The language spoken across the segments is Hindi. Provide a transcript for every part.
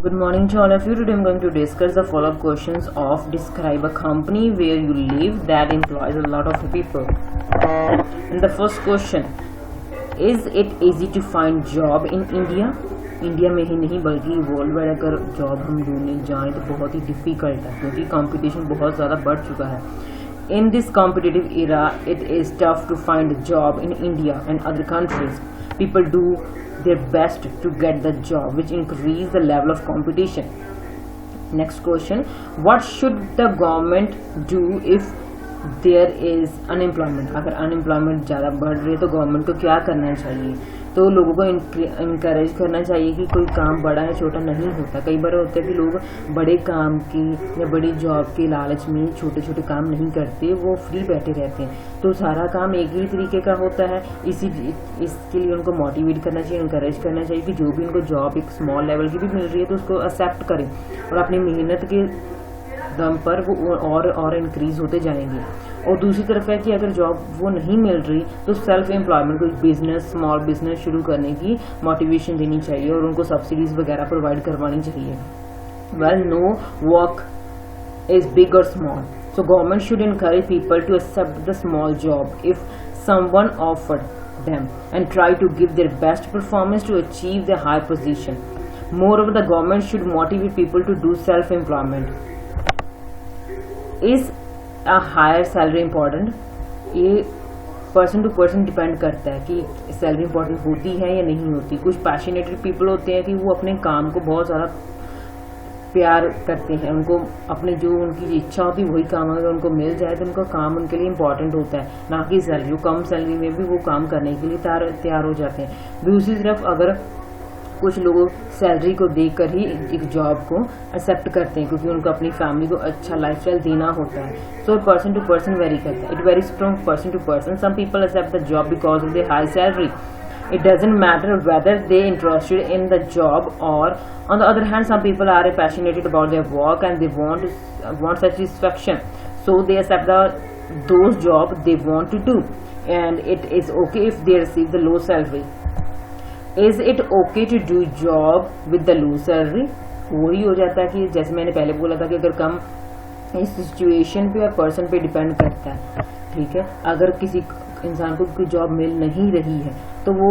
Good morning to all of you. Today I'm going to discuss the follow-up questions of describe a company where you live that employs a lot of people. And the first question, is it easy to find job in India? India में ही नहीं बल्कि वर्ल्ड वाइड अगर जॉब हम ढूंढने जाएं तो बहुत ही डिफिकल्ट है क्योंकि कंपटीशन बहुत ज़्यादा बढ़ चुका है. In this competitive era, it is tough to find a job in India and other countries. People do their best to get the job, which increase the level of competition. Next question, what should the government do if there is unemployment? अगर unemployment ज़्यादा बढ़ रही है तो गवर्नमेंट को क्या करना चाहिए? तो लोगों को इनकरेज करना चाहिए कि कोई काम बड़ा या छोटा नहीं होता. कई बार होता है कि लोग बड़े काम की या बड़ी जॉब के लालच में छोटे छोटे काम नहीं करते, वो फ्री बैठे रहते हैं. तो सारा काम एक ही तरीके का होता है. इसके लिए उनको मोटिवेट करना चाहिए, इनकरेज करना चाहिए कि जो भी उनको जॉब एक स्मॉल लेवल की भी मिल रही है तो उसको एक्सेप्ट करें और अपनी मेहनत के दम पर वो और इंक्रीज होते जाएंगे. और दूसरी तरफ है कि अगर जॉब वो नहीं मिल रही तो सेल्फ एम्प्लॉयमेंट, कोई बिजनेस, स्मॉल बिजनेस शुरू करने की मोटिवेशन देनी चाहिए और उनको सब्सिडीज वगैरह प्रोवाइड करवानी चाहिए. Well, no work is big और small, so government should encourage people to accept the small job if someone offered them and try to give their best performance to achieve the high position. Moreover, the government should motivate people to do self-employment. Is a higher salary important? ये पर्सन टू पर्सन डिपेंड करता है कि सैलरी इंपॉर्टेंट होती है या नहीं होती. कुछ पैशनेटेड पीपल होते हैं कि वो अपने काम को बहुत ज़्यादा प्यार करते हैं, उनको अपने जो उनकी इच्छा होती है वही काम अगर उनको मिल जाए तो उनका काम उनके लिए इम्पोर्टेंट होता है, ना कि सैलरी. वो कम सैलरी में भी वो काम करने के लिए तैयार हो जाते हैं. दूसरी तरफ अगर कुछ लोग सैलरी को देखकर ही एक जॉब को एक्सेप्ट करते हैं क्योंकि उनको अपनी फैमिली को अच्छा लाइफस्टाइल देना होता है. So person to person vary करता है. It varies from person to person. Some people accept the job because of the high salary. It doesn't matter whether they interested in the job, or on the other hand some people are passionate about their work and they want satisfaction, so they accept those job they want to do, and it is okay if they receive the low salary. Is it okay to do job with the low salary? वही हो जाता है कि जैसे मैंने पहले बोला था कि अगर कम इस सिचुएशन पे और पर्सन पे डिपेंड करता है. ठीक है, अगर किसी इंसान को कोई जॉब मिल नहीं रही है तो वो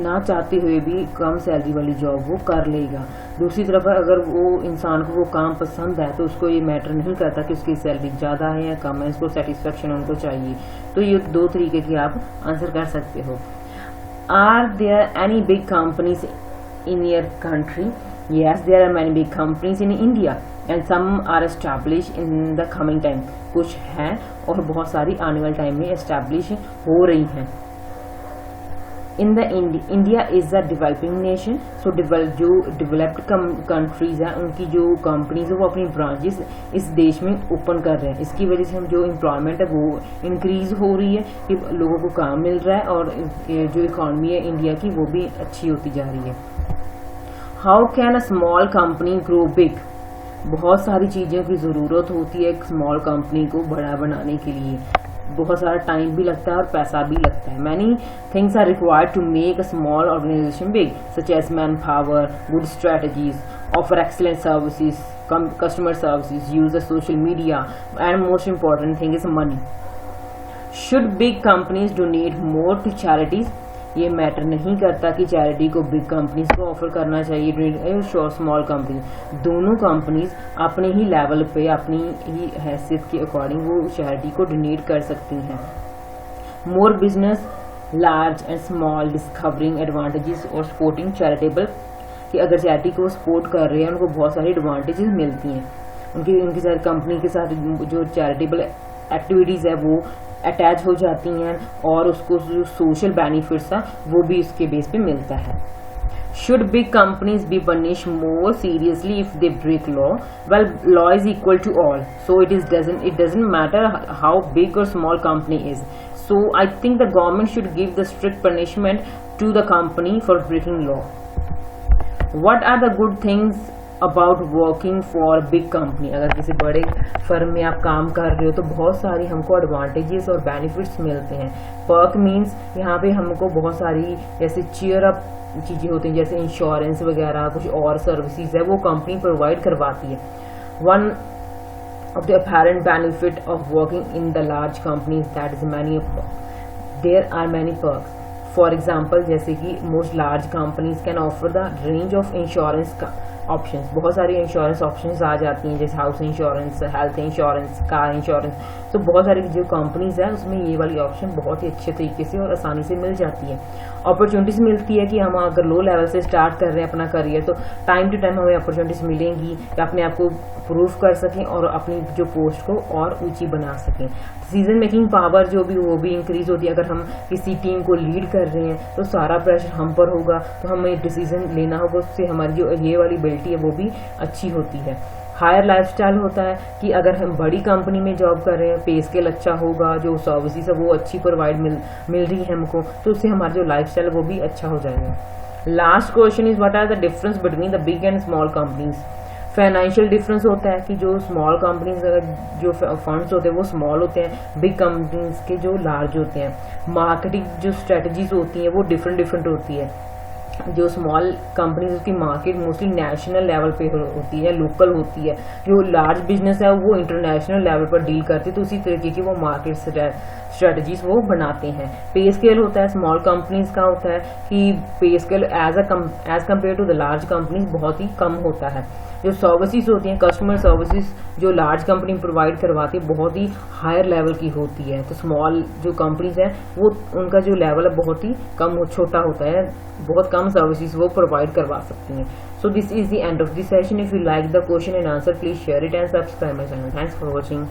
ना चाहते हुए भी कम सैलरी वाली जॉब वो कर लेगा. दूसरी तरफ अगर वो इंसान को वो काम पसंद है तो उसको ये मैटर नहीं करता कि उसकी सैलरी ज़्यादा है या कम है, उसको सेटिस्फेक्शन उनको चाहिए. तो ये दो तरीके की आप आंसर कर सकते हो. Are there any big companies in your country? Yes, there are many big companies in India and some are established in the coming time. कुछ हैं और बहुत सारी आने वाले टाइम में एस्टैब्लिश हो रही हैं. In the India is a developing nation, so जो डेवलप्ड कंट्रीज हैं उनकी जो कंपनीज है वो अपनी ब्रांचेस इस देश में ओपन कर रहे हैं. इसकी वजह से हम जो एम्प्लॉयमेंट है वो इंक्रीज हो रही है कि लोगों को काम मिल रहा है और जो इकॉनमी है इंडिया की वो भी अच्छी होती जा रही है. How can a small company grow big? बहुत सारी चीज़ों की ज़रूरत होती है एक स्मॉल कंपनी को बड़ा बनाने के लिए. बहुत सारा टाइम भी लगता है और पैसा भी लगता है. Many things are required to make a small organisation big, such as manpower, good strategies, offer excellent services, customer services, use the social media, and most important thing is money. Should big companies donate more to charities? ये मैटर नहीं करता कि चैरिटी को बिग कंपनीज को ऑफर करना चाहिए स्मॉल कंपनी. दोनों कंपनीज अपने ही लेवल पे अपनी ही हैसियत के अकॉर्डिंग वो चैरिटी को डोनेट कर सकती हैं. More business large and small discovering advantages और सपोर्टिंग चैरिटेबल, कि अगर चैरिटी को सपोर्ट कर रहे हैं उनको बहुत सारी एडवांटेजेस मिलती हैं. उनकी सारी कंपनी के साथ जो चैरिटेबल एक्टिविटीज़ है वो अटैच हो जाती हैं और उसको जो सोशल बेनिफिट्स है वो भी उसके बेस पे मिलता है. Should big companies be punish more seriously if they break law? Well, law is equal to all, so it doesn't matter how big और small company is. So I think the government should give the strict punishment to the company for breaking law. What are the good things about working for big company? अगर किसी बड़े फर्म में आप काम कर रहे हो तो बहुत सारी हमको एडवांटेजेस और बेनिफिट्स मिलते हैं. पर्क मीन्स यहाँ पे हमको बहुत सारी जैसे चीयर अप चीज़ें होती हैं जैसे इंश्योरेंस वगैरह, कुछ और सर्विसेज है वो कंपनी प्रोवाइड करवाती है। One of the apparent benefit of working in the large companies that is there are many perks. For example, जैसे कि most large companies can offer the range of insurance options, बहुत सारी इंश्योरेंस ऑप्शंस आ जाती हैं जैसे house insurance, health insurance, car insurance. तो बहुत सारी जो कंपनीज है उसमें ये वाली ऑप्शन बहुत ही अच्छे तरीके से और आसानी से मिल जाती है। अपॉर्चुनिटीज मिलती है कि हम अगर लो लेवल से स्टार्ट कर रहे हैं अपना करियर तो टाइम टू टाइम हमें अपॉर्चुनिटीज मिलेंगी कि अपने आप को प्रूव कर सकें और अपनी जो पोस्ट को और ऊंची बना सकें। डिसीजन मेकिंग पावर जो भी वो भी इंक्रीज होती है। अगर हम किसी टीम को लीड कर रहे हैं तो सारा प्रेशर हम पर होगा, तो हमें डिसीजन लेना होगा, उससे हमारी जो ये वाली एबिलिटी है वो भी अच्छी होती है। हायर लाइफस्टाइल होता है कि अगर हम बड़ी कंपनी में जॉब कर रहे हैं, पे स्केल अच्छा होगा, जो सर्विसेज है वो अच्छी प्रोवाइड मिल रही है हमको, तो उससे हमारा जो लाइफस्टाइल वो भी अच्छा हो जाएगा। Last question is what are the difference between the big and small companies. Financial difference होता है कि जो स्मॉल कंपनीज जो फंड्स होते हैं वो स्मॉल होते हैं, बिग कंपनीज के जो लार्ज होते हैं। मार्केटिंग जो स्ट्रेटजीज होती हैं वो डिफरेंट होती है। जो स्मॉल कंपनीज उसकी मार्केट मोस्टली नेशनल लेवल पे होती है, लोकल होती है। जो लार्ज बिजनेस है वो इंटरनेशनल लेवल पर डील करती है, तो उसी तरीके की वो मार्केट स्ट्रेटजीज वो बनाते हैं। पे स्केल होता है स्मॉल कंपनीज का होता है कि pay scale as compare to the large companies बहुत ही कम होता है। जो सर्विसेज होती हैं, कस्टमर सर्विसेज जो लार्ज कंपनी प्रोवाइड करवाती है बहुत ही हायर लेवल की होती है। तो स्मॉल जो कंपनीज है वो उनका जो लेवल है बहुत ही कम छोटा होता है, बहुत कम सर्विसेज वो प्रोवाइड करवा सकती हैं। So this is the end of this session. If you like the question and answer please share it and subscribe my channel. Thanks for watching.